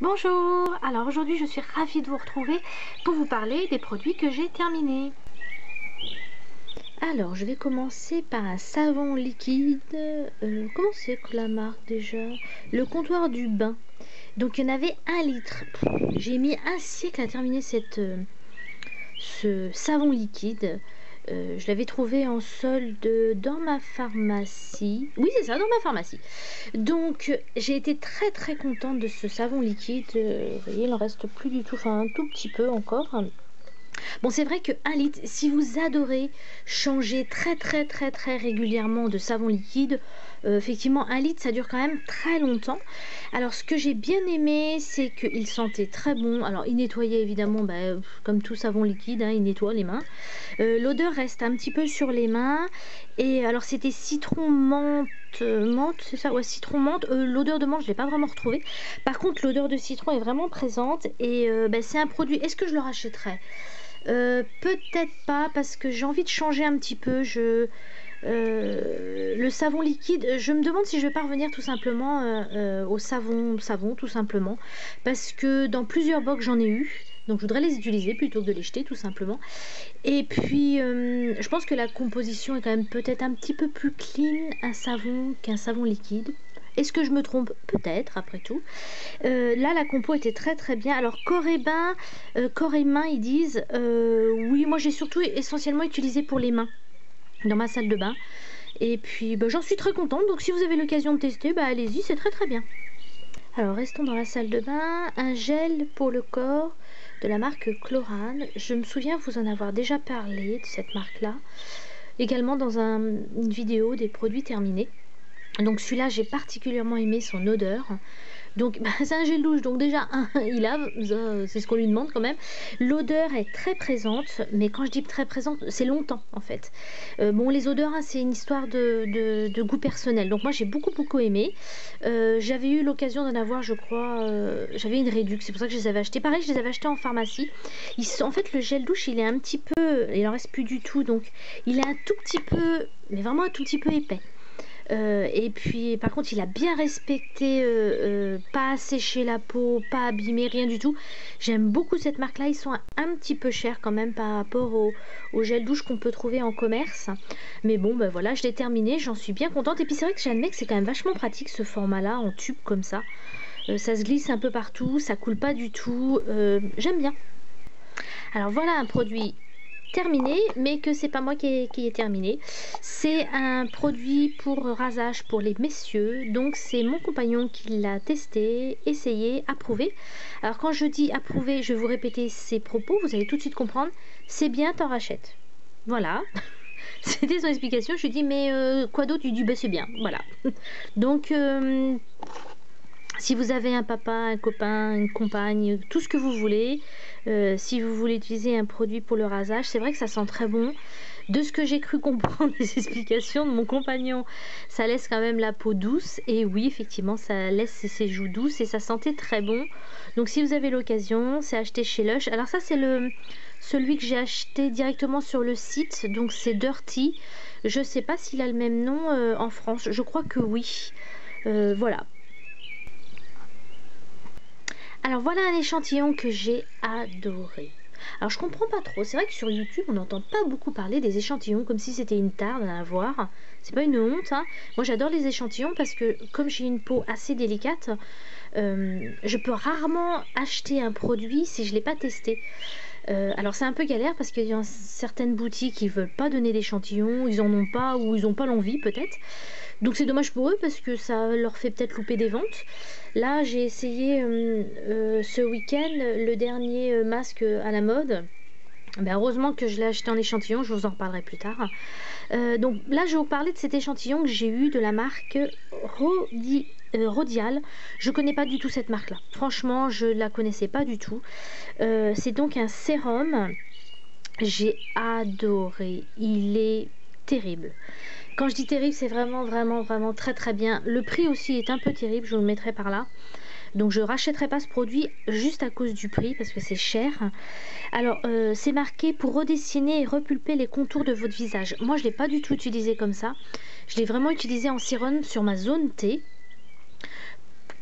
Bonjour, alors aujourd'hui je suis ravie de vous retrouver pour vous parler des produits que j'ai terminés. Alors je vais commencer par un savon liquide, comment c'est que la marque déjà? Le comptoir du bain. Donc il y en avait 1 litre. J'ai mis un siècle à terminer ce savon liquide. Je l'avais trouvé en solde dans ma pharmacie. Oui, c'est ça, dans ma pharmacie. Donc, j'ai été très contente de ce savon liquide. Vous voyez, il en reste plus du tout, enfin un tout petit peu encore. Bon, c'est vrai que 1 litre, si vous adorez changer très régulièrement de savon liquide, effectivement 1 litre ça dure quand même très longtemps. Alors ce que j'ai bien aimé, c'est qu'il sentait très bon. Alors il nettoyait évidemment, comme tout savon liquide, hein, il nettoie les mains. L'odeur reste un petit peu sur les mains. Et alors c'était citron menthe, menthe c'est ça, ouais, citron menthe. L'odeur de menthe je l'ai pas vraiment retrouvée. Par contre l'odeur de citron est vraiment présente. Et c'est un produit, est-ce que je le rachèterais? Peut-être pas, parce que j'ai envie de changer un petit peu. Le savon liquide, je me demande si je vais pas revenir tout simplement au savon tout simplement, parce que dans plusieurs box j'en ai eu, donc je voudrais les utiliser plutôt que de les jeter tout simplement. Et puis je pense que la composition est quand même peut-être un petit peu plus clean un savon qu'un savon liquide. Est-ce que je me trompe? Peut-être, après tout. Là, la compo était très bien. Alors, corps et bain, corps et main, ils disent. Oui, moi, j'ai surtout essentiellement utilisé pour les mains dans ma salle de bain. Et puis, j'en suis très contente. Donc, si vous avez l'occasion de tester, allez-y, c'est très bien. Alors, restons dans la salle de bain. Un gel pour le corps de la marque Chlorane. Je me souviens vous en avoir déjà parlé de cette marque-là. Également dans une vidéo des produits terminés. Donc celui-là, j'ai particulièrement aimé son odeur. Donc c'est un gel douche, donc déjà il lave, c'est ce qu'on lui demande quand même. L'odeur est très présente, mais quand je dis très présente, c'est longtemps en fait. Bon, les odeurs, hein, c'est une histoire de goût personnel. Donc moi j'ai beaucoup aimé. J'avais eu l'occasion d'en avoir, je crois, j'avais une réduction, c'est pour ça que je les avais achetés. Pareil, je les avais achetés en pharmacie. En fait, le gel douche, il est un petit peu, il en reste plus du tout, donc il est un tout petit peu, mais vraiment un tout petit peu épais. Et puis par contre il a bien respecté, pas asséché la peau, pas abîmé, rien du tout. J'aime beaucoup cette marque là. Ils sont un petit peu chers quand même par rapport au gel douche qu'on peut trouver en commerce, mais bon voilà, je l'ai terminé, j'en suis bien contente. Et puis c'est vrai que j'admets que c'est quand même vachement pratique ce format là en tube comme ça. Ça se glisse un peu partout, ça coule pas du tout, j'aime bien. Alors voilà un produit terminé, mais que c'est pas moi qui ai terminé. C'est un produit pour rasage pour les messieurs, donc c'est mon compagnon qui l'a testé, essayé, approuvé. Alors quand je dis approuvé, je vais vous répéter ses propos, vous allez tout de suite comprendre. C'est bien, t'en rachètes. Voilà. C'était son explication. Je lui dis mais quoi d'autre? Il dit c'est bien, voilà. Donc si vous avez un papa, un copain, une compagne, tout ce que vous voulez, si vous voulez utiliser un produit pour le rasage, c'est vrai que ça sent très bon. De ce que j'ai cru comprendre des explications de mon compagnon, ça laisse quand même la peau douce. Et oui, effectivement, ça laisse ses joues douces et ça sentait très bon. Donc si vous avez l'occasion, c'est acheté chez Lush. Alors ça, c'est celui que j'ai acheté directement sur le site. Donc c'est Dirty. Je sais pas s'il a le même nom en France. Je crois que oui. Voilà. Alors voilà un échantillon que j'ai adoré. Alors je comprends pas trop, c'est vrai que sur YouTube on n'entend pas beaucoup parler des échantillons comme si c'était une tare d'en avoir. C'est pas une honte, hein. Moi j'adore les échantillons parce que comme j'ai une peau assez délicate, je peux rarement acheter un produit si je l'ai pas testé. Alors c'est un peu galère parce qu'il y a certaines boutiques qui veulent pas donner d'échantillons, ils en ont pas ou ils ont pas l'envie peut-être. Donc c'est dommage pour eux parce que ça leur fait peut-être louper des ventes. Là j'ai essayé ce week-end le dernier masque à la mode. Heureusement que je l'ai acheté en échantillon, je vous en reparlerai plus tard. Donc là je vais vous parler de cet échantillon que j'ai eu de la marque Rodial. Je connais pas du tout cette marque là. Franchement je la connaissais pas du tout. C'est donc un sérum. J'ai adoré. Il est terrible. Quand je dis terrible, c'est vraiment très bien. Le prix aussi est un peu terrible, je vous le mettrai par là. Donc je rachèterai pas ce produit juste à cause du prix parce que c'est cher. Alors c'est marqué pour redessiner et repulper les contours de votre visage. Moi je l'ai pas du tout utilisé comme ça. Je l'ai vraiment utilisé en sérum sur ma zone T.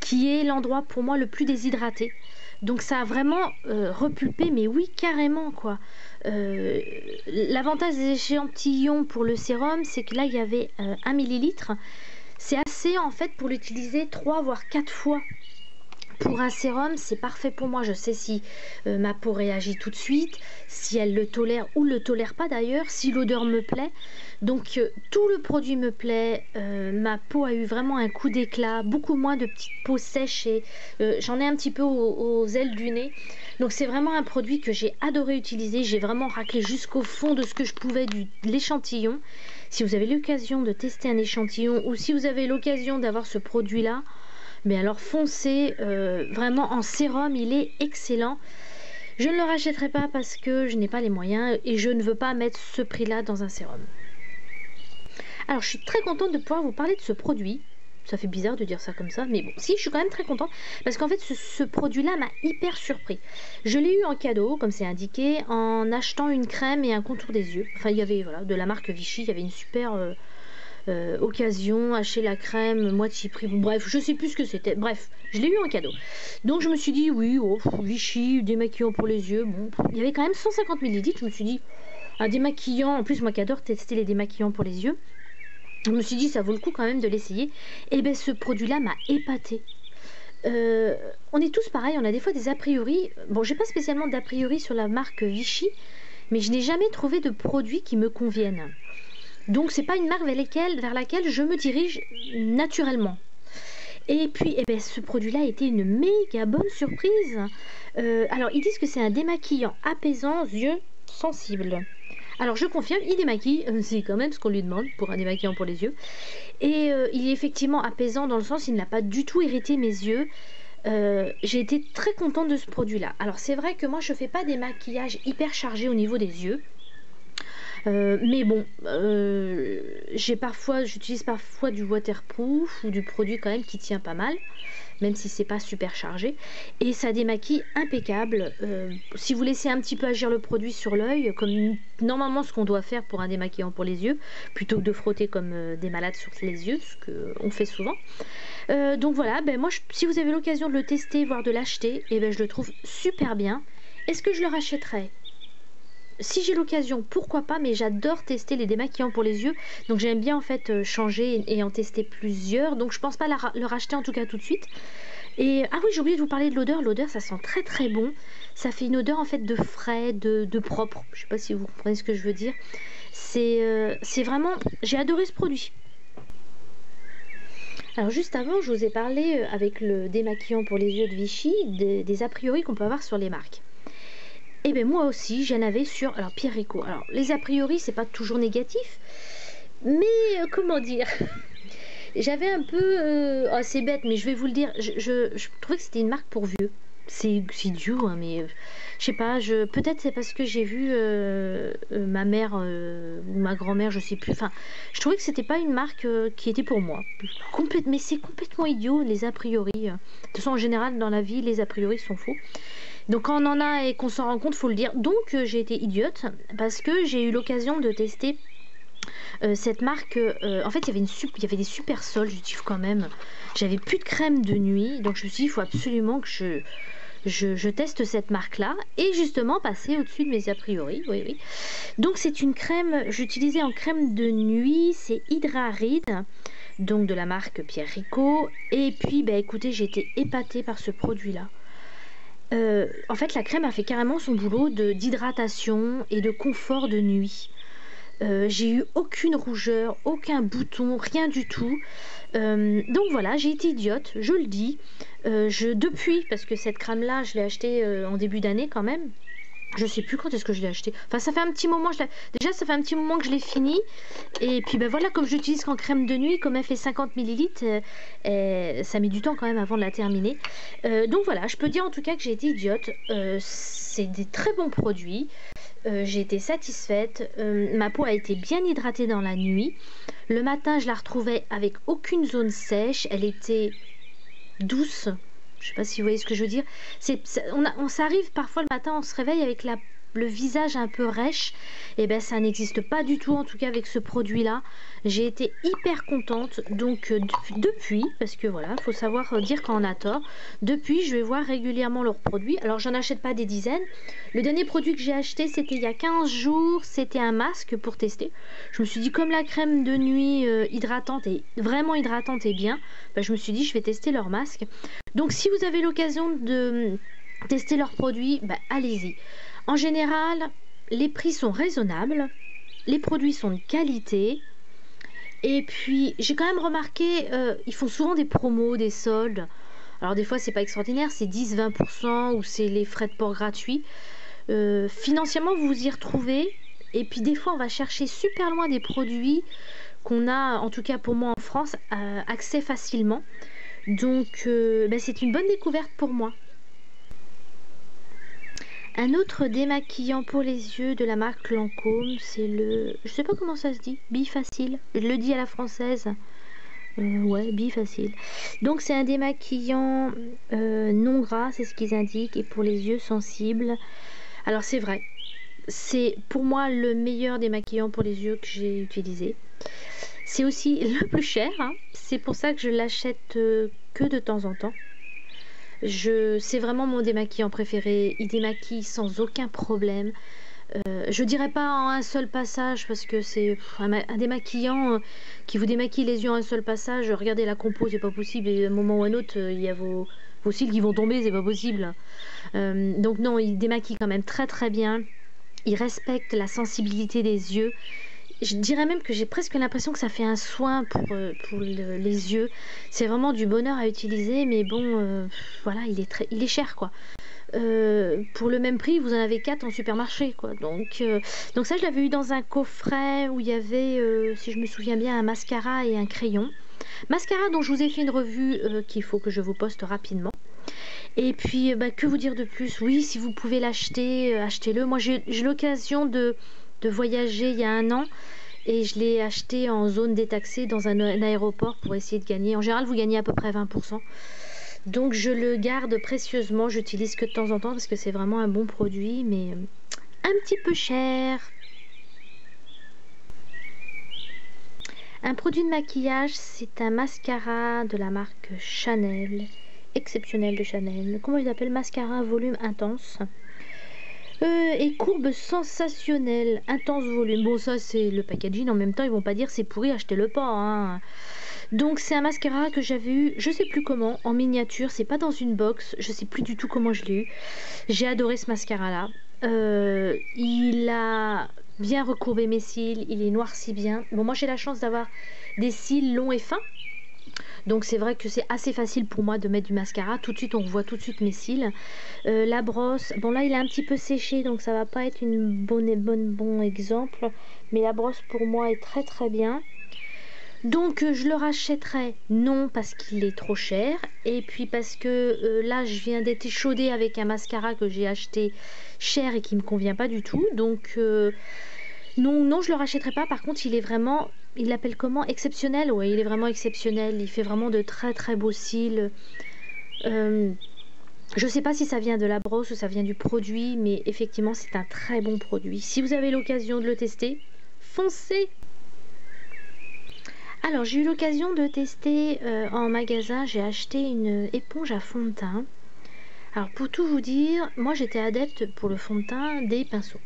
qui est l'endroit pour moi le plus déshydraté. Donc ça a vraiment repulpé, mais oui, carrément quoi. L'avantage des échantillons pour le sérum, c'est que là il y avait 1 millilitre. C'est assez en fait pour l'utiliser 3 voire 4 fois. Pour un sérum, c'est parfait pour moi. Je sais si ma peau réagit tout de suite, si elle le tolère ou le tolère pas d'ailleurs, si l'odeur me plaît. Donc tout le produit me plaît. Ma peau a eu vraiment un coup d'éclat, beaucoup moins de petites peaux sèches et j'en ai un petit peu aux ailes du nez. Donc c'est vraiment un produit que j'ai adoré utiliser. J'ai vraiment raclé jusqu'au fond de ce que je pouvais de l'échantillon. Si vous avez l'occasion de tester un échantillon ou si vous avez l'occasion d'avoir ce produit-là, mais alors foncez, vraiment en sérum, il est excellent. Je ne le rachèterai pas parce que je n'ai pas les moyens et je ne veux pas mettre ce prix-là dans un sérum. Alors je suis très contente de pouvoir vous parler de ce produit. Ça fait bizarre de dire ça comme ça, mais bon, si, je suis quand même très contente parce qu'en fait ce produit-là m'a hyper surpris. Je l'ai eu en cadeau, comme c'est indiqué, en achetant une crème et un contour des yeux. Enfin, il y avait, voilà, de la marque Vichy, il y avait une super... occasion, acheter la crème, moitié prix, bon, bref, je sais plus ce que c'était, bref, je l'ai eu en cadeau. Donc je me suis dit, oui, oh, Vichy, démaquillant pour les yeux, bon, il y avait quand même 150 millilitres, je me suis dit, un démaquillant, en plus moi qui adore tester les démaquillants pour les yeux, je me suis dit, ça vaut le coup quand même de l'essayer, et bien ce produit-là m'a épaté. On est tous pareils, on a des fois des a priori, bon, j'ai pas spécialement d'a priori sur la marque Vichy, mais je n'ai jamais trouvé de produits qui me conviennent. Donc c'est pas une marque vers laquelle je me dirige naturellement. Et puis eh ben, ce produit-là a été une méga bonne surprise. Alors ils disent que c'est un démaquillant apaisant yeux sensibles. Alors je confirme, il démaquille, c'est quand même ce qu'on lui demande pour un démaquillant pour les yeux. Et il est effectivement apaisant dans le sens il n'a pas du tout irrité mes yeux. J'ai été très contente de ce produit-là. Alors c'est vrai que moi je fais pas des maquillages hyper chargés au niveau des yeux. Mais bon, j'utilise parfois du waterproof ou du produit quand même qui tient pas mal, même si c'est pas super chargé. Et ça démaquille impeccable. Si vous laissez un petit peu agir le produit sur l'œil, comme normalement ce qu'on doit faire pour un démaquillant pour les yeux, plutôt que de frotter comme des malades sur les yeux, ce qu'on fait souvent. Donc voilà, ben moi, si vous avez l'occasion de le tester, voire de l'acheter, et ben je le trouve super bien. Est-ce que je le rachèterai ? Si j'ai l'occasion, pourquoi pas, mais j'adore tester les démaquillants pour les yeux, donc j'aime bien en fait changer et en tester plusieurs, donc je pense pas le racheter en tout cas tout de suite. Et ah oui, j'ai oublié de vous parler de l'odeur, ça sent très très bon, ça fait une odeur en fait de frais, de propre, je sais pas si vous comprenez ce que je veux dire, c'est vraiment, j'ai adoré ce produit. Alors juste avant, je vous ai parlé avec le démaquillant pour les yeux de Vichy, des a priori qu'on peut avoir sur les marques. Et bien moi aussi j'en avais sur Pierre Rico. Alors les a priori c'est pas toujours négatif, mais comment dire, j'avais un peu oh, c'est bête mais je vais vous le dire, je trouvais que c'était une marque pour vieux. C'est idiot hein, mais je sais pas, peut-être c'est parce que j'ai vu ma mère ou ma grand-mère, je sais plus, enfin je trouvais que c'était pas une marque qui était pour moi. Mais c'est complètement idiot les a priori. De toute façon en général dans la vie les a priori sont faux. Donc quand on en a et qu'on s'en rend compte, faut le dire. Donc j'ai été idiote parce que j'ai eu l'occasion de tester cette marque. En fait, il y avait des super soldes, je dis quand même. J'avais plus de crème de nuit, donc je me suis dit, il faut absolument que je teste cette marque-là et justement passer au-dessus de mes a priori. Oui, oui. Donc c'est une crème, j'utilisais en crème de nuit, c'est Hydra Reed, donc de la marque Pierre Rico. Et puis, bah, écoutez, j'ai été épatée par ce produit-là. En fait la crème a fait carrément son boulot d'hydratation et de confort de nuit. J'ai eu aucune rougeur, aucun bouton, rien du tout. Donc voilà, j'ai été idiote, je le dis. Depuis, parce que cette crème là je l'ai achetée en début d'année quand même. Je sais plus quand est-ce que je l'ai acheté. Enfin, ça fait un petit moment. Déjà, ça fait un petit moment que je l'ai fini. Et puis, ben voilà, comme je l'utilise qu'en crème de nuit, comme elle fait 50 millilitres, ça met du temps quand même avant de la terminer. Donc voilà, je peux dire en tout cas que j'ai été idiote. C'est des très bons produits. J'ai été satisfaite. Ma peau a été bien hydratée dans la nuit. Le matin, je la retrouvais avec aucune zone sèche. Elle était douce. Je sais pas si vous voyez ce que je veux dire. Ça arrive parfois le matin, on se réveille avec la le visage un peu rêche, et ben ça n'existe pas du tout, en tout cas avec ce produit là. J'ai été hyper contente, donc depuis, parce que voilà, faut savoir dire quand on a tort, depuis je vais voir régulièrement leurs produits. Alors j'en achète pas des dizaines. Le dernier produit que j'ai acheté c'était il y a 15 jours, c'était un masque pour tester. Je me suis dit comme la crème de nuit hydratante est vraiment hydratante et bien, ben, je me suis dit je vais tester leur masque. Donc si vous avez l'occasion de tester leurs produits, ben, allez-y. En général, les prix sont raisonnables, les produits sont de qualité. Et puis, j'ai quand même remarqué, ils font souvent des promos, des soldes. Alors, des fois, c'est pas extraordinaire, c'est 10-20% ou c'est les frais de port gratuits. Financièrement, vous vous y retrouvez. Et puis, des fois, on va chercher super loin des produits qu'on a, en tout cas pour moi en France, accès facilement. Donc, ben, c'est une bonne découverte pour moi. Un autre démaquillant pour les yeux de la marque Lancôme, c'est le... Je sais pas comment ça se dit, Bifacil. Je le dis à la française. Ouais, Bifacil. Donc c'est un démaquillant non gras, c'est ce qu'ils indiquent, et pour les yeux sensibles. Alors c'est vrai, c'est pour moi le meilleur démaquillant pour les yeux que j'ai utilisé. C'est aussi le plus cher, hein. C'est pour ça que je l'achète que de temps en temps. C'est vraiment mon démaquillant préféré. Il démaquille sans aucun problème. Je dirais pas en un seul passage parce que c'est un démaquillant qui vous démaquille les yeux en un seul passage. Regardez la compo, c'est pas possible. Et à un moment ou à un autre, il y a vos cils qui vont tomber, c'est pas possible. Donc non, il démaquille quand même très très bien. Il respecte la sensibilité des yeux. Je dirais même que j'ai presque l'impression que ça fait un soin pour les yeux. C'est vraiment du bonheur à utiliser, mais bon, voilà, il est cher, quoi. Pour le même prix, vous en avez 4 en supermarché, quoi. Donc ça, je l'avais eu dans un coffret où il y avait, si je me souviens bien, un mascara et un crayon. Mascara dont je vous ai fait une revue qu'il faut que je vous poste rapidement. Et puis, bah, que vous dire de plus? Oui, si vous pouvez l'acheter, achetez-le. Moi, j'ai eu l'occasion de voyager il y a un an et je l'ai acheté en zone détaxée dans un aéroport pour essayer de gagner. En général, vous gagnez à peu près 20%. Donc je le garde précieusement, j'utilise que de temps en temps parce que c'est vraiment un bon produit, mais un petit peu cher. Un produit de maquillage, c'est un mascara de la marque Chanel, exceptionnel de Chanel. Comment ils appellent? Mascara volume intense. Et courbe sensationnelle, intense volume. Bon, ça c'est le packaging, en même temps ils vont pas dire c'est pourri, achetez-le pas, hein. Donc c'est un mascara que j'avais eu, je sais plus comment, en miniature, c'est pas dans une box, je sais plus du tout comment je l'ai eu. J'ai adoré ce mascara là. Il a bien recourbé mes cils, il est noirci bien. Bon, moi j'ai la chance d'avoir des cils longs et fins. Donc c'est vrai que c'est assez facile pour moi de mettre du mascara. Tout de suite, on voit tout de suite mes cils. La brosse, bon là il est un petit peu séché, donc ça va pas être une bon exemple. Mais la brosse pour moi est très très bien. Donc je le rachèterai, non parce qu'il est trop cher. Et puis parce que là je viens d'être échaudée avec un mascara que j'ai acheté cher et qui me convient pas du tout. Donc non, je le rachèterai pas. Par contre, il est vraiment, il l'appelle comment? Exceptionnel. Ouais, il est vraiment exceptionnel. Il fait vraiment de très très beaux cils. Je sais pas si ça vient de la brosse ou ça vient du produit, mais effectivement, c'est un très bon produit. Si vous avez l'occasion de le tester, foncez! Alors, j'ai eu l'occasion de tester en magasin. J'ai acheté une éponge à fond de teint. Alors, pour tout vous dire, moi j'étais adepte pour le fond de teint des pinceaux.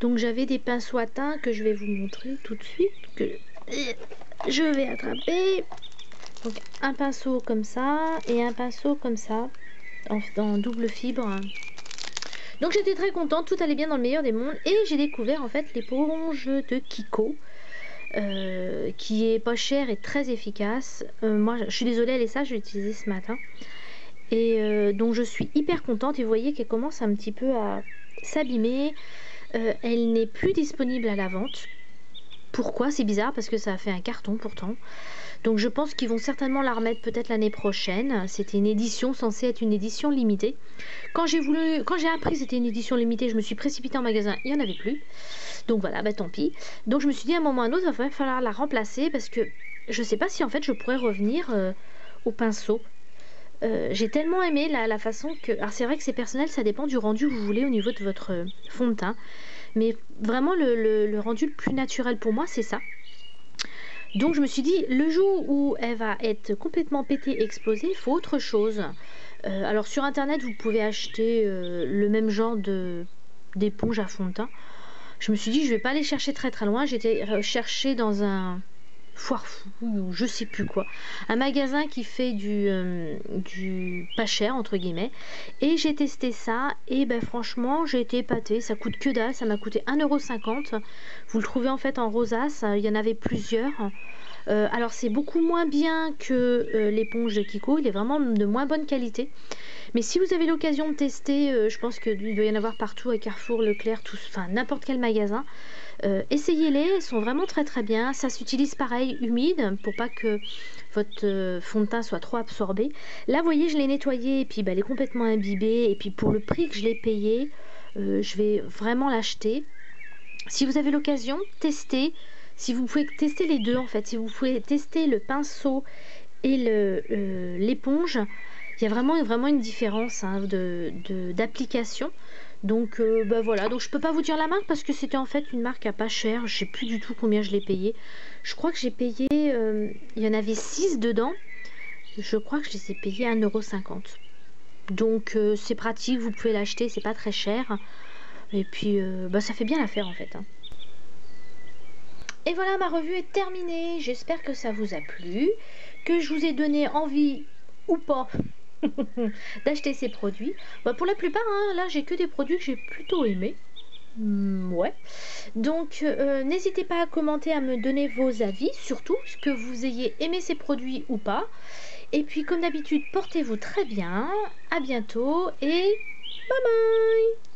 Donc j'avais des pinceaux à teint que je vais vous montrer tout de suite, que je vais attraper. Donc un pinceau comme ça et un pinceau comme ça, en double fibre. Donc j'étais très contente, tout allait bien dans le meilleur des mondes. Et j'ai découvert en fait l'éponge de Kiko, qui est pas chère et très efficace. Moi je suis désolée, elle est ça, je l'ai utilisée ce matin. Et donc je suis hyper contente et vous voyez qu'elle commence un petit peu à s'abîmer. Elle n'est plus disponible à la vente. Pourquoi? C'est bizarre parce que ça a fait un carton pourtant. Donc je pense qu'ils vont certainement la remettre peut-être l'année prochaine. C'était une édition censée être une édition limitée. Quand j'ai appris que c'était une édition limitée, je me suis précipitée en magasin, il n'y en avait plus. Donc voilà, bah tant pis. Donc je me suis dit à un moment ou à un autre, il va falloir la remplacer parce que je ne sais pas si en fait je pourrais revenir au pinceau. J'ai tellement aimé la façon que... Alors c'est vrai que c'est personnel, ça dépend du rendu que vous voulez au niveau de votre fond de teint. Mais vraiment le rendu le plus naturel pour moi, c'est ça. Donc je me suis dit, le jour où elle va être complètement pétée, explosée, il faut autre chose. Alors sur internet, vous pouvez acheter le même genre d'éponge à fond de teint. Je me suis dit, je vais pas aller chercher très très loin. J'étais chercher dans un foire fouille ou je sais plus quoi, un magasin qui fait du pas cher entre guillemets, et j'ai testé ça et ben franchement j'ai été épatée. Ça coûte que dalle, ça m'a coûté 1,50 €. Vous le trouvez en fait en rosace, il y en avait plusieurs. Alors c'est beaucoup moins bien que l'éponge de Kiko, il est vraiment de moins bonne qualité. Mais si vous avez l'occasion de tester, je pense qu'il doit y en avoir partout à Carrefour, Leclerc, tous, enfin n'importe quel magasin. Essayez-les, elles sont vraiment très très bien. Ça s'utilise pareil humide pour pas que votre fond de teint soit trop absorbé. Là, vous voyez, je l'ai nettoyé et puis bah, elle est complètement imbibée. Et puis pour le prix que je l'ai payé, je vais vraiment l'acheter. Si vous avez l'occasion, testez. Si vous pouvez tester les deux en fait, si vous pouvez tester le pinceau et l'éponge, il y a vraiment une différence hein, d'application. Donc bah voilà, donc je peux pas vous dire la marque parce que c'était en fait une marque à pas cher. Je sais plus du tout combien je l'ai payé. Je crois que j'ai payé, il y en avait 6 dedans. Je crois que je les ai payés 1,50 €. Donc c'est pratique, vous pouvez l'acheter, c'est pas très cher. Et puis bah, ça fait bien l'affaire en fait. Hein. Et voilà, ma revue est terminée. J'espère que ça vous a plu, que je vous ai donné envie ou pas d'acheter ces produits. Bah, pour la plupart, hein, là j'ai que des produits que j'ai plutôt aimés. Ouais. Donc n'hésitez pas à commenter, à me donner vos avis, surtout que vous ayez aimé ces produits ou pas. Et puis comme d'habitude, portez-vous très bien. À bientôt et bye bye.